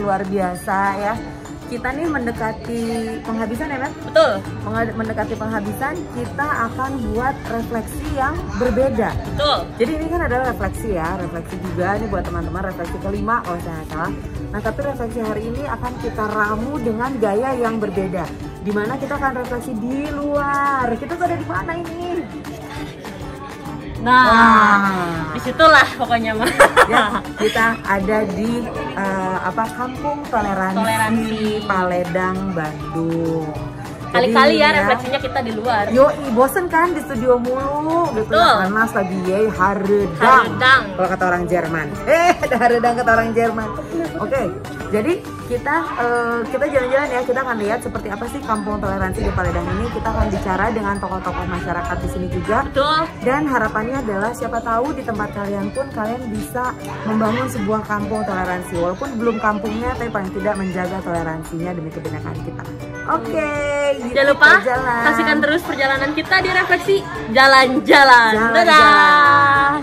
luar biasa ya. Kita nih mendekati penghabisan ya, Mel? Betul. Mendekati penghabisan, kita akan buat refleksi yang berbeda. Betul. Jadi ini kan adalah refleksi ya, refleksi juga ini buat teman-teman, refleksi kelima kalau saya nggak salah. Nah tapi refleksi hari ini akan kita ramu dengan gaya yang berbeda. Dimana kita akan refleksi di luar. Kita tuh ada di mana ini? Nah, disitulah pokoknya mah. Ya, kita ada di Kampung Toleransi Paledang, Bandung. Kali-kali ya Jadi, refleksinya kita di luar. Yoi, bosen kan di studio mulu gitu. Betul. Panas lagi ye, haredang. Haredang. Kalau kata orang Jerman. Ada haredang kata orang Jerman. Oke, jadi kita jalan-jalan ya, kita akan lihat seperti apa sih Kampung Toleransi di Paledang ini. Kita akan bicara dengan tokoh-tokoh masyarakat di sini juga. Betul. Dan harapannya adalah siapa tahu di tempat kalian pun kalian bisa membangun sebuah kampung toleransi. Walaupun belum kampungnya, tapi paling tidak menjaga toleransinya demi kebenaran kita. Oke, Jangan lupa saksikan terus perjalanan kita di refleksi jalan-jalan. Dadah.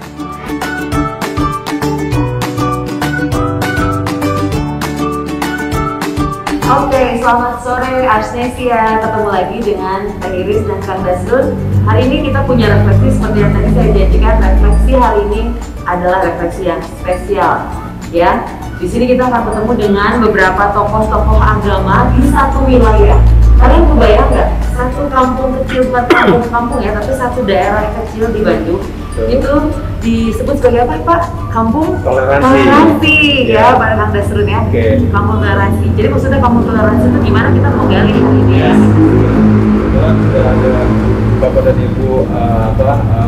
Oke, selamat sore Arsnesia. Ketemu lagi dengan Teh Iris dan Kang Dasrul. Hari ini kita punya refleksi seperti yang tadi saya janjikan. Refleksi hari ini adalah refleksi yang spesial, ya. Di sini kita akan bertemu dengan beberapa tokoh-tokoh agama di satu wilayah. Kalian kebayang nggak? Satu kampung kecil, bukan kampung ya, tapi satu daerah kecil di Bandung. Itu disebut sebagai apa Pak? Kampung Toleransi ya, Pak Kang Dasrun ya. Kampung Toleransi. Jadi maksudnya kampung toleransi itu gimana, kita mau gali hari ini ya. Sudah ada Bapak dan Ibu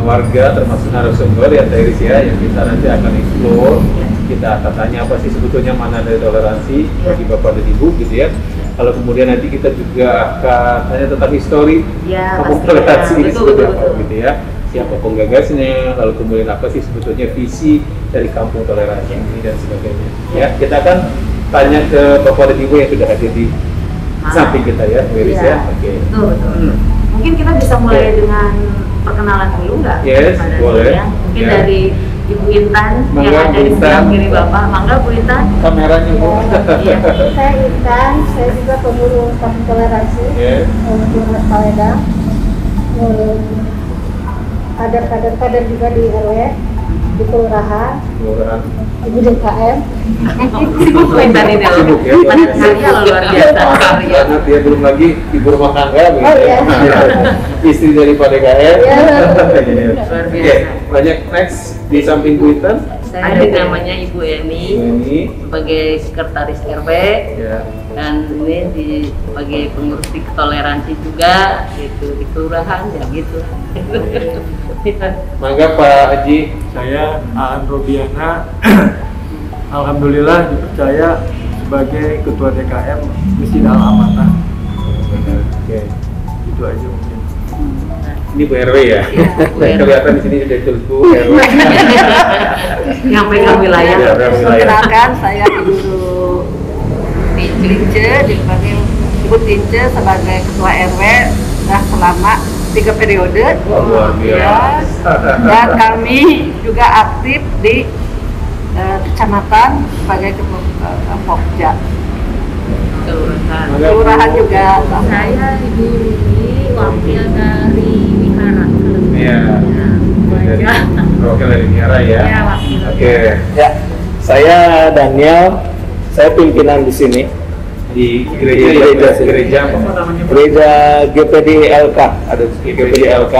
warga termasuk narasumber ya Teh Iris ya, yang kita nanti akan explore. Kita akan tanya apa sih sebetulnya mana dari toleransi bagi Bapak dan Ibu gitu ya. Kalau kemudian nanti kita juga akan tanya tentang histori kampung toleransi ini seperti apa gitu ya. Siapa penggagasnya, lalu kemudian apa sih sebetulnya visi dari kampung toleransi ini dan sebagainya. Ya, kita akan tanya ke Bapak dan Ibu yang sudah hadir di samping kita ya, Iris ya. Oke. Betul. Mungkin kita bisa mulai dengan perkenalan dulu nggak? Yes, boleh. Ya? Mungkin dari Ibu Intan yang ada di sebelah kiri Bapak. Mangga Bu Intan. Kameranya Bu. Iya. Saya Intan, saya juga pengurus Kampung Toleransi untuk Paledang. Kader juga di RW, di kelurahan, Ibu DKM. Sibuk Bu Intan ini loh. Sibuk ya. Banyak karya loh, luar biasa. Banget ya, belum lagi ibu rumah tangga begitu. Oh, iya. Istri dari Pak DKM. Luar biasa. Oke, banyak next di samping Bu Intan. Saya namanya Ibu Eni sebagai sekretaris RW dan ini sebagai pengurus di toleransi juga gitu, di kelurahan ya gitu. Mangga Pak Haji. Saya Aan Robiana. Alhamdulillah dipercaya sebagai ketua DKM Masjid Al Amanah. Oke, Itu aja mungkin. ini Bu RW ya. Kelihatan di sini sudah tulis Bu RW. Yang pegang wilayah. Ya, Perkenalkan, saya Ibu Tince, dipanggil Ibu Tince sebagai ketua RW sudah selama 3 periode. Luar biasa. Dan kami juga aktif di kecamatan sebagai ketua Pokja. Kelurahan juga. Saya Ibu Lili, wakil dari Wihara. Iya. Wakil dari Wihara ya. Ya, wakil. Oke. Ya, saya Daniel, saya pimpinan di sini Di gereja apa namanya? Gereja GPD LK, ada GPD LK.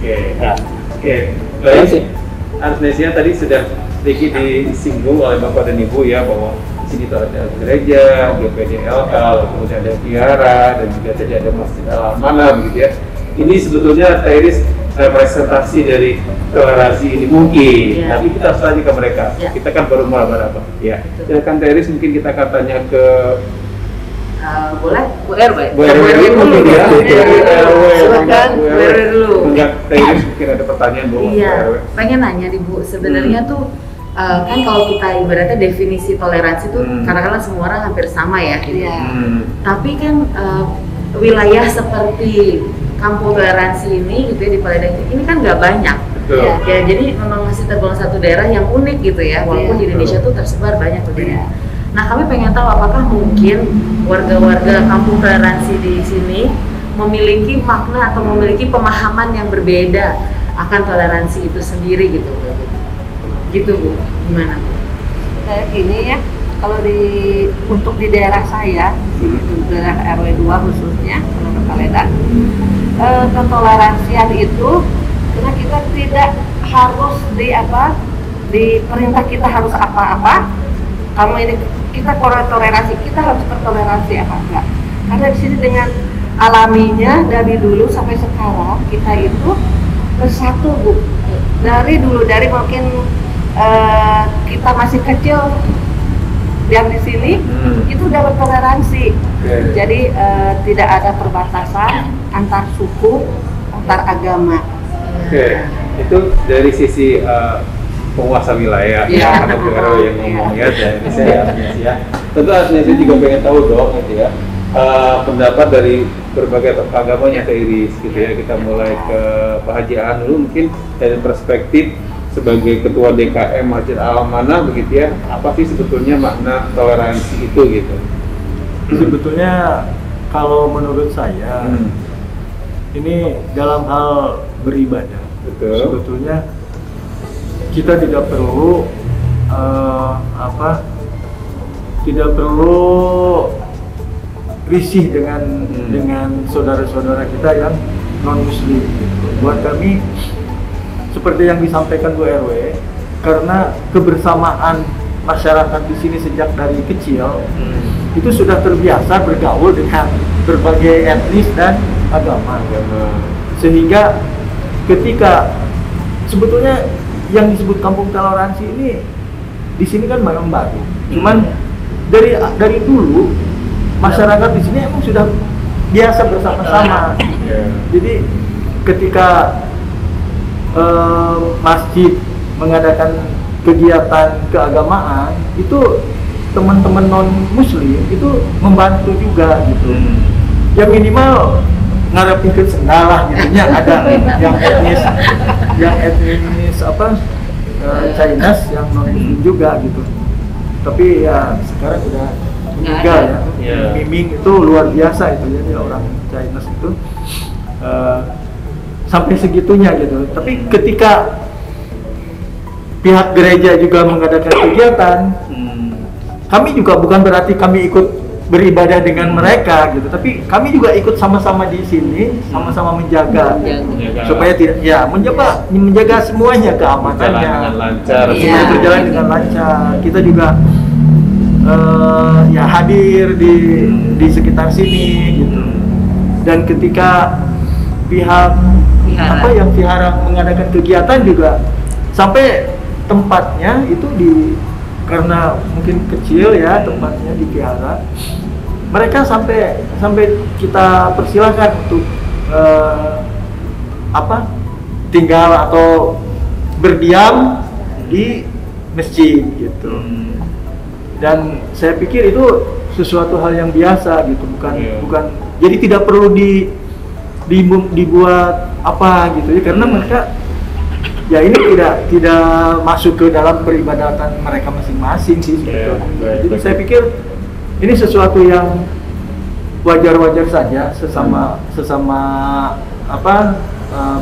Oke. Nah, Oke. Baik. Arsnesia tadi sudah sedikit disinggung oleh Bapak dan Ibu ya bahwa di sini tuh ada gereja, GPD LK, kemudian ada Wihara dan juga tadi ada Masjid Al Amanah begitu ya. Ini sebetulnya Teh Iris representasi dari toleransi ini mungkin, tapi kita harus tanya ke mereka. Kita kan baru mulai berapa, ya. Silakan Teh Iris, mungkin kita akan tanya ke Boleh Bu RW. Bu RW dulu ya. Silakan Bu RW dulu. Enggak, Teh Iris mungkin ada pertanyaan Bu RW. Pengen nanya nih Bu, sebenarnya tuh kan kalau kita ibaratnya definisi toleransi tuh kadang-kadang semua orang hampir sama ya gitu. Tapi kan wilayah seperti kampung toleransi ini gitu ya di Paledang ini kan nggak banyak. Ya, jadi memang masih tergolong satu daerah yang unik gitu ya, walaupun di Indonesia tuh tersebar banyak gitu ya. Nah, kami pengen tahu apakah mungkin warga-warga kampung toleransi di sini memiliki makna atau memiliki pemahaman yang berbeda akan toleransi itu sendiri gitu Bu. Gitu Bu, gimana Bu? Kayak gini ya, kalau untuk di daerah saya, di daerah RW 2 khususnya, Kelurahan Kaleda, ketoleransian itu karena kita tidak harus diperintah kita harus apa-apa. Kamu ini kita toleransi, kita harus bertoleransi apa enggak? Karena di sini dengan alaminya dari dulu sampai sekarang kita itu bersatu Bu. Dari mungkin kita masih kecil yang di sini itu udah bertoleransi. Jadi tidak ada perbatasan antar suku, antar agama. Itu dari sisi penguasa wilayah atau PRW yang ngomong ya, dari saya ya. Tentu Asnesi juga pengen tahu dong gitu ya, pendapat dari berbagai agama yang Iris gitu ya. Kita mulai ke Pak Haji Aan dulu, mungkin dari perspektif sebagai ketua DKM Masjid Al-Amanah begitu ya, apa sih sebetulnya makna toleransi itu gitu? Sebetulnya kalau menurut saya ini dalam hal beribadah, sebetulnya kita tidak perlu tidak perlu risih dengan saudara-saudara kita yang non muslim. Buat kami seperti yang disampaikan Bu RW, karena kebersamaan masyarakat di sini sejak dari kecil itu sudah terbiasa bergaul dengan berbagai etnis dan agama. Sehingga ketika sebetulnya yang disebut kampung toleransi ini di sini kan memang baru. Cuman dari dulu masyarakat di sini emang sudah biasa bersama-sama. Jadi ketika masjid mengadakan kegiatan keagamaan itu teman-teman non muslim itu membantu juga gitu. Ya minimal ngarepin ke sendalah gitu nya, ada yang etnis Chinese yang non muslim juga gitu. Tapi ya sekarang udah meninggal ya. Miming itu luar biasa itu ya, dia orang Chinese itu sampai segitunya gitu. Tapi ketika pihak gereja juga mengadakan kegiatan, kami juga bukan berarti kami ikut beribadah dengan mereka gitu, tapi kami juga ikut sama-sama di sini, sama-sama menjaga supaya tidak menjaga semuanya keamanannya, semua berjalan dengan lancar. Kita juga hadir di sekitar sini gitu. Dan ketika pihak yang vihara mengadakan kegiatan juga sampai tempatnya itu karena mungkin kecil ya tempatnya di vihara, mereka sampai kita persilahkan untuk tinggal atau berdiam di masjid gitu. Dan saya pikir itu sesuatu hal yang biasa gitu, bukan jadi tidak perlu dibuat apa gitu ya, karena mereka ya ini tidak masuk ke dalam peribadatan mereka masing-masing sih sebetulnya. Jadi saya pikir ini sesuatu yang wajar-wajar saja sesama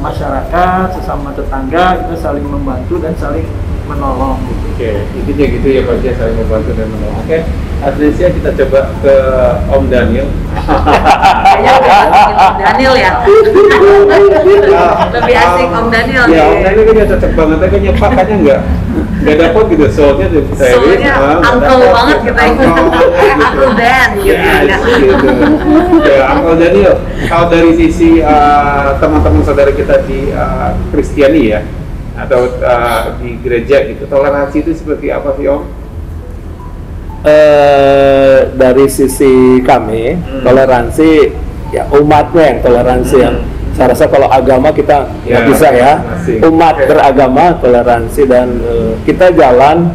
masyarakat, sesama tetangga, kita saling membantu dan saling menolong gitu. Intinya gitu ya Pak, saling membantu dan menolong. Adresnya kita coba ke Om Daniel. Kayaknya Om Daniel ya. Lebih asik Om Daniel. Ya, Om Daniel kan cocok banget, kayaknya pakanya nggak dapat gitu, soalnya uncle banget kita itu. Uncle Dan gitu. Ya, Uncle Daniel, kalau dari sisi teman-teman saudara kita di Kristiani ya, atau di gereja gitu, toleransi itu seperti apa sih Om? Dari sisi kami, toleransi ya umatnya yang toleransi yang saya rasa kalau agama kita nggak bisa ya, umat beragama toleransi dan kita jalan.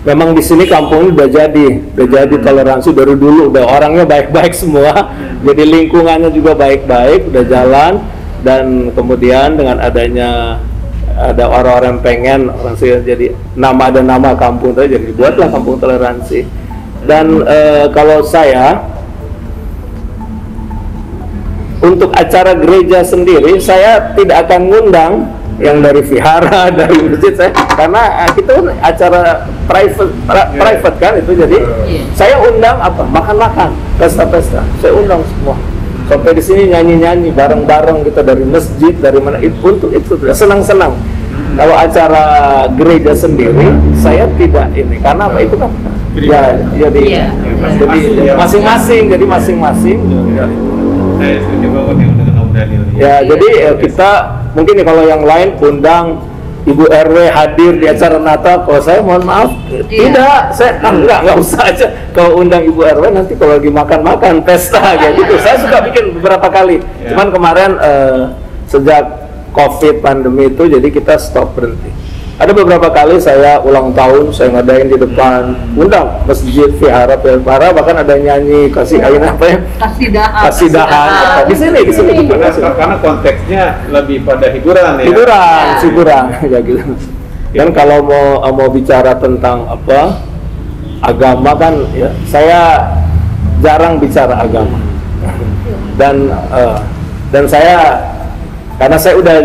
Memang di sini kampung ini udah jadi toleransi dari dulu, udah orangnya baik-baik semua, jadi lingkungannya juga baik-baik, udah jalan. Dan kemudian dengan adanya ada orang-orang yang pengen orang sih jadi nama kampung tadi, jadi dibuatlah kampung toleransi. Dan kalau saya untuk acara gereja sendiri, saya tidak akan ngundang yang dari vihara, dari masjid saya, karena kita kan acara private kan itu, jadi saya undang apa, makan-makan, pesta-pesta, saya undang semua. Sampai di sini nyanyi-nyanyi bareng-bareng kita dari masjid, dari mana itu, untuk itu senang-senang. Kalau acara gereja sendiri, saya tidak ini, karena apa itu kan? Ya, jadi masing-masing, jadi masing-masing. Saya setuju banget yang dengan Om Daniel. Ya, jadi kita mungkin kalau yang lain undang Ibu RW hadir di acara Natal, kalau saya mohon maaf, tidak, saya enggak usah aja. Kalau undang Ibu RW nanti kalau lagi makan-makan pesta kayak gitu. Saya suka bikin beberapa kali. Cuman kemarin sejak COVID pandemi itu, jadi kita stop, berhenti. Ada beberapa kali saya ulang tahun, saya ngadain di depan, undang masjid, vihara, bahkan ada nyanyi kasih apa ya? Kasidahan. Di sini karena konteksnya lebih pada hiburan ya. Hiburan ya gitu. Dan kalau mau bicara tentang apa agama kan, ya saya jarang bicara agama. Dan saya, karena saya udah,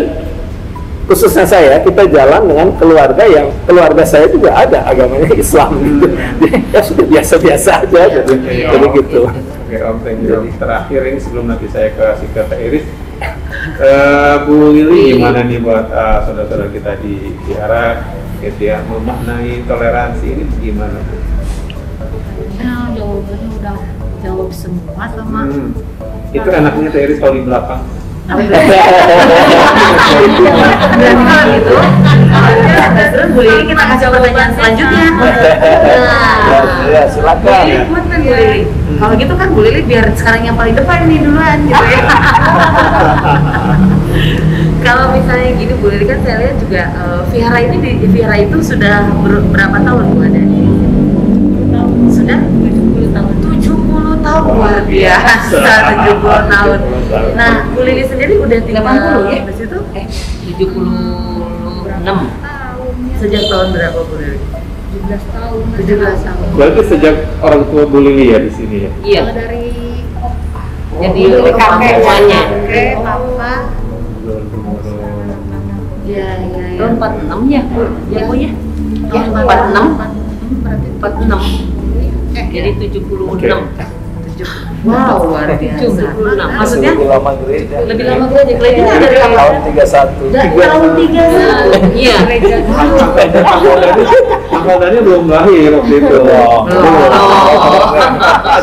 khususnya saya, kita jalan dengan keluarga yang keluarga saya juga ada agamanya Islam gitu. Jadi ya sudah biasa-biasa aja jadi gitu. Oke Om, thank you. Terakhir ini sebelum nanti saya kasih ke Teh Iris, Bu Lili gimana nih buat saudara-saudara kita di Vihara gitu ya, memaknai toleransi ini gimana? Nah, jawabannya udah jawab semua sama. Itu enaknya Teh Iris kalau di belakang. Gitu. Terus Bu Lili kita kasih pertanyaan selanjutnya. Ya silakan. Kalau gitu kan Bu Lili biar sekarang yang paling depan nih duluan gitu ya. Kalau misalnya gini Bu Lili, kan saya lihat juga vihara ini di vihara itu sudah berapa tahun Bu ada di? Sudah 70 tahun. 70 tahun, luar biasa, 70 tahun. Nah, Bu Lili sendiri udah tinggal 80 ya di situ? 76. Sejak tahun berapa Bu Lili? 17 tahun. 17 tahun. Berarti sejak orang tua Bu Lili ya di sini ya? Iya. Dari Jadi kakek semuanya. papa. Iya. Tahun 46 ya, Bu. Ya, Bu ya. Ya, 46. 46. Jadi 76. Wow, luar biasa. 76. Maksudnya lebih lama gereja. Lebih lama gereja. Gerejanya dari tahun awal. 31. Tahun 31. Iya. Angkatannya belum lahir waktu itu.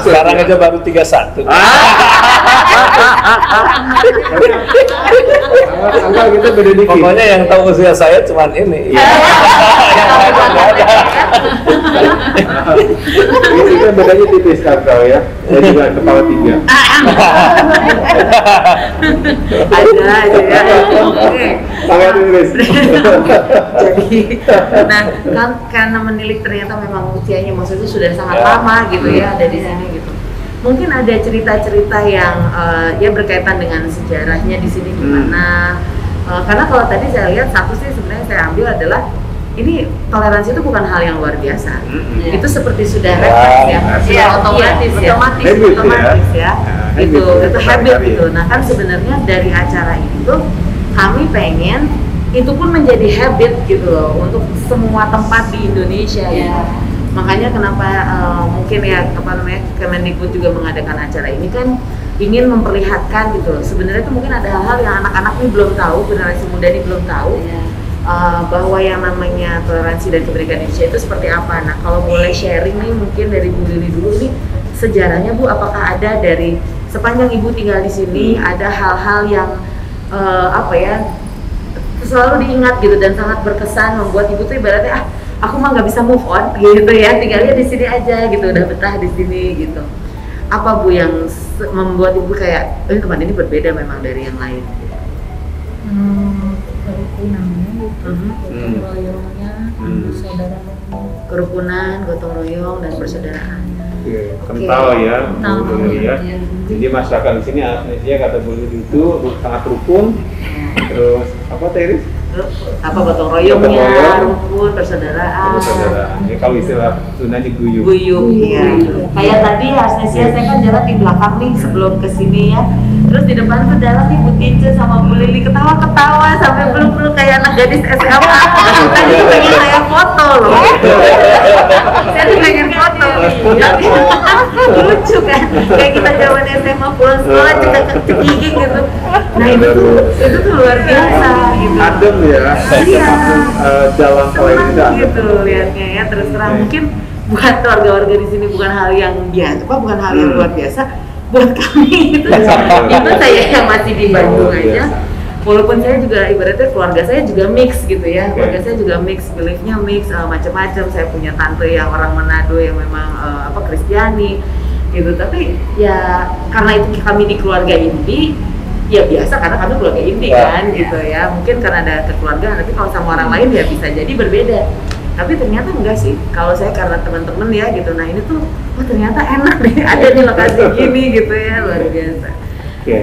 Sekarang aja baru 31. Angka kita beda dikit. Pokoknya yang tahu usia saya cuman ini. Yang lain nggak ada. Ini kan bedanya tipis kan kau ya. Saya juga kepala 3. Ada aja ya. Oke. Sangat Inggris. Jadi, nah kan karena menilik ternyata memang usianya maksudnya sudah sangat lama gitu ya ada di sini gitu. Mungkin ada cerita-cerita yang ya berkaitan dengan sejarahnya di sini gimana. Karena kalau tadi saya lihat satu sih sebenarnya saya ambil adalah ini toleransi itu bukan hal yang luar biasa. Itu seperti sudah refleks ya. Iya, otomatis ya. Otomatis ya. Itu habit ya. gitu. Nah kan sebenarnya dari acara ini tuh kami pengen itu pun menjadi habit gitu loh untuk semua tempat di Indonesia ya. Makanya kenapa mungkin ya apa namanya Kemendikbud juga mengadakan acara ini kan ingin memperlihatkan gitu loh. Sebenarnya tuh mungkin ada hal-hal yang anak-anak ini belum tahu, generasi muda ini belum tahu. Bahwa yang namanya toleransi dan kebinekaan Indonesia itu seperti apa. Nah kalau boleh sharing nih mungkin dari Bu Lili dulu nih sejarahnya Bu, apakah ada dari sepanjang Ibu tinggal di sini ada hal-hal yang apa ya selalu diingat gitu dan sangat berkesan membuat Ibu tuh ibaratnya aku mah nggak bisa move on gitu ya, tinggalnya di sini aja gitu, udah betah di sini gitu. Apa Bu yang membuat Ibu kayak tempat ini berbeda memang dari yang lain? Kerukunannya gotong royongnya, persaudaraan. Kerukunan, gotong royong dan persaudaraan. Kental ya, Kental. Bu Lili ya. Jadi masyarakat di sini aslinya kata Bu Lili itu sangat rukun. Terus apa Teh Iris? itu apa gotong royongnya, rukun, persaudaraan. Ya, kalau istilah Sundanya guyup. Guyup, iya. Kayak tadi Asnesia saya kan jalan di belakang nih sebelum kesini ya. Terus di depan tuh jalan nih Bu Tince sama Bu Lili ketawa-ketawa sampai peluk-peluk kayak anak gadis SMA. Tadi pengen saya foto loh. Saya tuh pengen foto. Lucu kan? Kayak kita zaman SMA pulang sekolah cekik-cekik gitu. Nah itu tuh luar biasa gitu. Adem ya. Iya. Jalan selain itu adem. Gitu lihatnya ya, terus terang mungkin buat warga-warga di sini bukan hal yang biasa, bukan hal yang luar biasa. Buat kami itu saya yang masih di Bandung aja. Walaupun saya juga ibaratnya keluarga saya juga mix gitu ya, keluarga saya juga mix, beliefnya mix, macam-macam. Saya punya tante yang orang Manado yang memang Kristiani gitu. Tapi ya karena itu kami di keluarga inti, ya biasa karena kami keluarga inti kan gitu ya. Mungkin karena ada kekeluargaan, tapi kalau sama orang lain ya bisa jadi berbeda. Tapi ternyata enggak sih, kalau saya karena teman-teman ya gitu, nah ini tuh, oh ternyata enak nih, ada di lokasi gini gitu ya, luar biasa. Oke.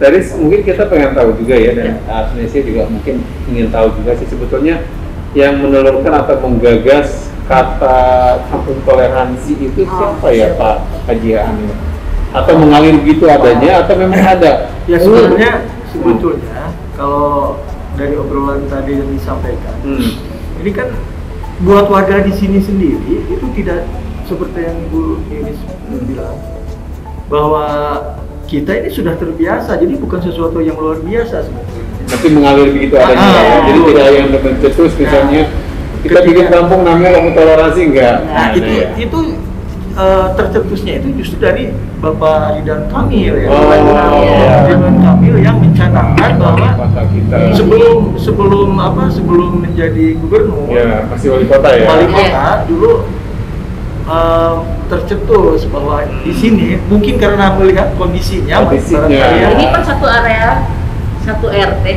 Tadi mungkin kita pengen tahu juga ya, dan Asnesia juga mungkin ingin tahu juga sih sebetulnya yang menelurkan atau menggagas kata kampung toleransi itu siapa ya Pak Haji Ani? Atau mengalir begitu adanya atau memang ada? Ya sebetulnya kalau dari obrolan tadi yang disampaikan, ini kan buat warga di sini sendiri itu tidak seperti yang Bu Iris bilang bahwa kita ini sudah terbiasa, jadi bukan sesuatu yang luar biasa sebetulnya. Tapi mengalir begitu adanya ya, jadi tidak yang tercetus misalnya kita bikin kampung namanya kampung toleransi enggak? Nah, itu tercetusnya itu justru dari Bapak Ridwan Kamil ya. Ridwan Kamil yang mencanangkan bahwa sebelum menjadi gubernur, ya masih wali kota ya. Wali kota dulu tercetus bahwa di sini mungkin karena melihat kondisinya. Ini kan satu area, satu RT.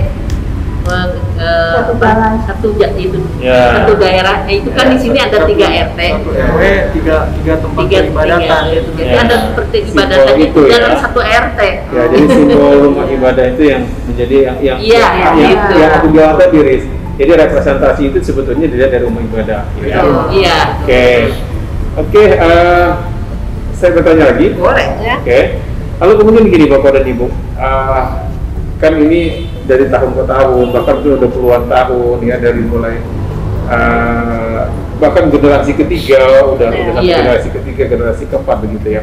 Satu daerah, itu kan di sini ada 3 RT, satu RW, tiga tempat peribadatan. Jadi ada seperti ibadatan itu dalam satu RT. Ya, jadi simbol rumah ibadah itu yang menjadi yang aku bilang tadi, Riz. Jadi representasi itu sebetulnya dilihat dari rumah ibadah. Iya. Oke. Saya bertanya lagi. Boleh ya. Oke. Lalu kemudian begini Bapak dan Ibu, kan ini dari tahun ke tahun, bahkan sudah puluhan tahun ya, dari mulai bahkan generasi ketiga udah generasi ketiga, generasi keempat begitu ya,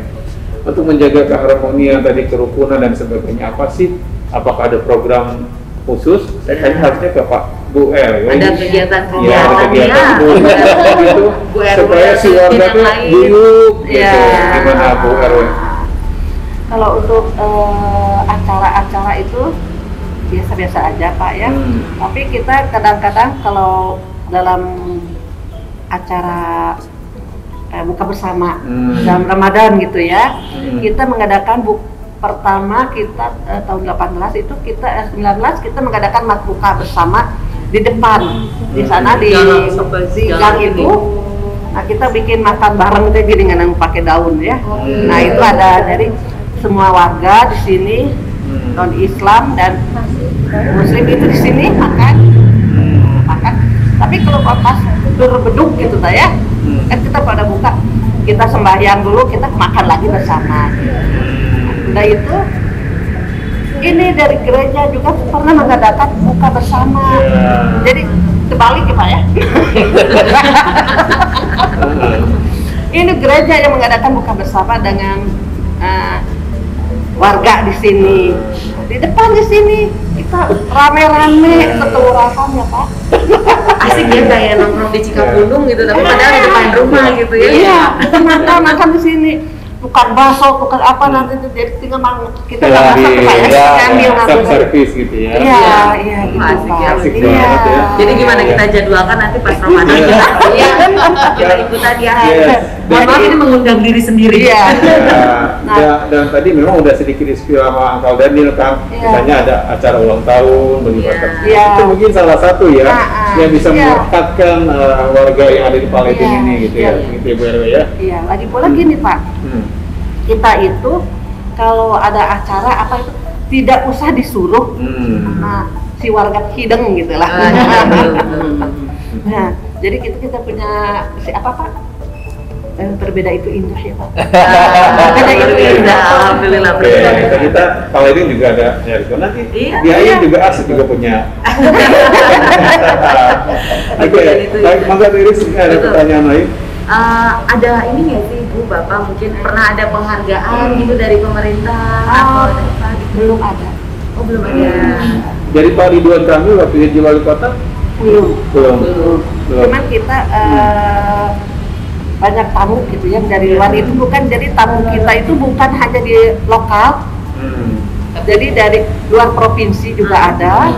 untuk menjaga keharmonian tadi, kerukunan dan sebagainya. Apa sih? Apakah ada program khusus? Saya tanya harusnya ke Pak Bu R. Ada kegiatan gitu, supaya si warga itu guyup gitu. Gimana Bu R? Kalau untuk acara-acara itu biasa-biasa aja Pak ya. Tapi kita kadang-kadang kalau dalam acara buka bersama dalam Ramadan gitu ya, kita mengadakan pertama kita tahun 18 itu 19 kita mengadakan buka bersama di depan di sana di gang itu. Nah kita bikin makan bareng gitu dengan yang pakai daun ya. Nah itu ada dari semua warga di sini, non Islam dan Muslim itu di sini makan. Tapi kalau pas berbeduk gitu ya, kan kita pada buka, kita sembahyang dulu, kita makan lagi bersama. Nah itu, ini dari gereja juga pernah mengadakan buka bersama. Jadi terbalik ya Pak ya. Ini gereja yang mengadakan buka bersama dengan warga di sini. Di depan di sini kita rame-rame sekelurahan ya Pak. Asik ya kayak nongkrong di Cikapundung gitu, tapi padahal di depan rumah gitu ya. Iya, kita makan di sini. Tukar bakso, tukar apa nanti jadi tinggal kita nggak masak Pak ya, ngambil servis gitu ya. Iya gitu Pak. Asik banget ya. Jadi gimana kita jadwalkan nanti pas Ramadan kita ikutan ya. Mohon maaf ini mengundang diri sendiri. Iya. Dan tadi memang udah sedikit di-spill sama Uncle Daniel kan, misalnya ada acara ulang tahun melibatkan. Itu mungkin salah satu ya yang bisa merekatkan warga yang ada di Paleting ini gitu ya, gitu Bu RW ya. Iya, lagi pula gini Pak. Kita itu kalau ada acara apa itu tidak usah disuruh. Nah, si warga hideng gitu lah. Nah, jadi kita punya si apa Pak? Berbeda itu indah ya Pak. Berbeda itu indah. Alhamdulillah. Kita kalau ini juga ada ya itu nanti. Dia juga asik juga punya. Oke, baik Mangga Iris, ada pertanyaan lain? Ada ini nggak sih Bu, Bapak mungkin pernah ada penghargaan gitu dari pemerintah atau dari apa gitu? Belum ada. Oh belum ada. Dari Pak Ridwan Kamil waktu jadi wali kota? Belum. Cuman kita banyak tamu gitu yang dari luar itu bukan, jadi tamu kita itu bukan hanya di lokal, jadi dari luar provinsi juga ada,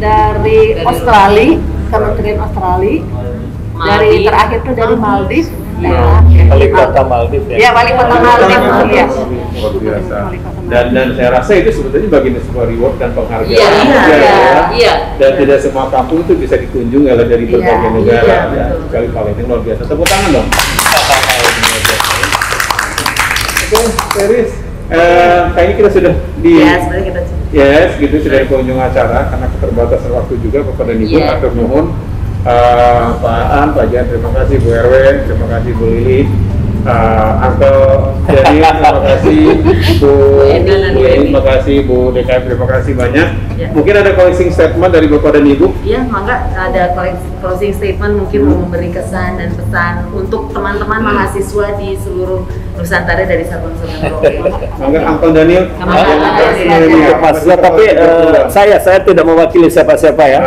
dari Australia, Kementerian Australia, dari terakhir tuh dari Maldives. Wali kota Maldives ya. Ya, wali kota Maldives. Iya. Luar biasa. Dan saya rasa itu sebetulnya bagian sebuah reward dan penghargaan. Iya. Dan tidak semua kampung itu bisa dikunjungi oleh dari berbagai negara. Ya, sekali Palembang luar biasa. Tepuk tangan dong. Oke, Iris. Kayaknya kita sudah di Sebenarnya kita gitu sudah di pengunjung acara karena keterbatasan waktu juga kepada Ibu atur nuhun. Pak An, Pak Jan, terima kasih Bu RW, terima kasih Bu Lili, Uncle Jadi, terima kasih Bu Edi, terima kasih Bu DKM, terima kasih banyak. Mungkin ada closing statement dari Bapak dan Ibu? Iya, Mangga ada closing statement mungkin mau memberi kesan dan pesan untuk teman-teman mahasiswa di seluruh Nusantara dari Sabang sampai Merauke. Mangga Uncle Daniel. Tapi saya tidak mewakili siapa-siapa ya.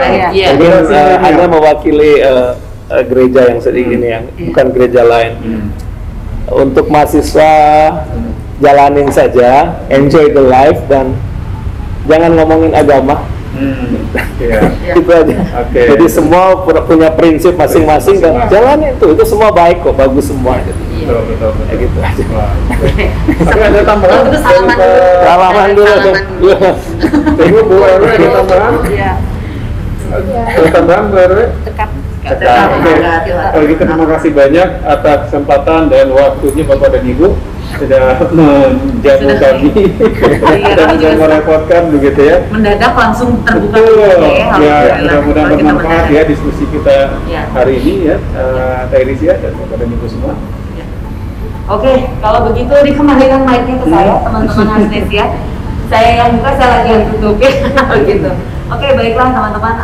Mungkin hanya mewakili gereja yang sedikit ini, yang bukan gereja lain. Untuk mahasiswa jalanin saja, enjoy the life dan jangan ngomongin agama. Itu aja. Jadi semua punya prinsip masing-masing dan jalanin itu semua baik kok, bagus semua. Betul. Ya gitu aja. Tapi ada tambahan? Salaman dulu. Ibu Bu RW ada tambahan? Iya. Ada tambahan Bu RW? Dekat. Kalau gitu terima kasih banyak atas kesempatan dan waktunya Bapak dan Ibu sudah menjamu kami dan jangan merepotkan begitu ya. Mendadak langsung terbuka. Ya, mudah-mudahan bermanfaat ya diskusi kita hari ini ya, Iris ya dan Bapak dan Ibu semua. Oke, kalau begitu dikembalikan mic-nya ke saya, teman-teman Anesthesia. Saya yang buka, saya lagi yang tutup ya, gitu. Oke, baiklah teman-teman,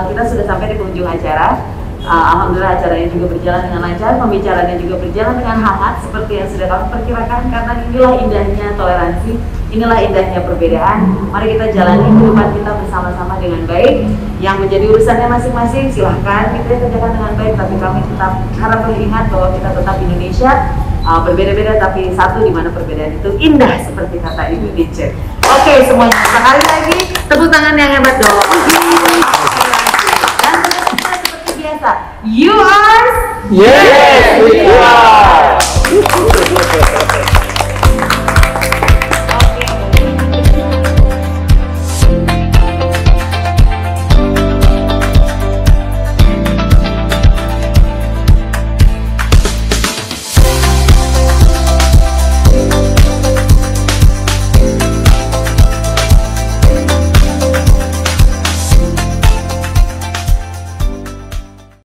kita sudah sampai di penghujung acara. Alhamdulillah acaranya juga berjalan dengan lancar, pembicaraannya juga berjalan dengan hangat seperti yang sudah kami perkirakan, karena inilah indahnya toleransi, inilah indahnya perbedaan. Mari kita jalani kehidupan kita bersama-sama dengan baik. Yang menjadi urusannya masing-masing silahkan kita kerjakan dengan baik, tapi kami tetap harap ingat bahwa kita tetap Indonesia, berbeda-beda tapi satu, di mana perbedaan itu indah seperti kata Ibu Nietzsche. Oke, semuanya sekali lagi tepuk tangan yang hebat dong. Dan seperti biasa, you are Yes, we are.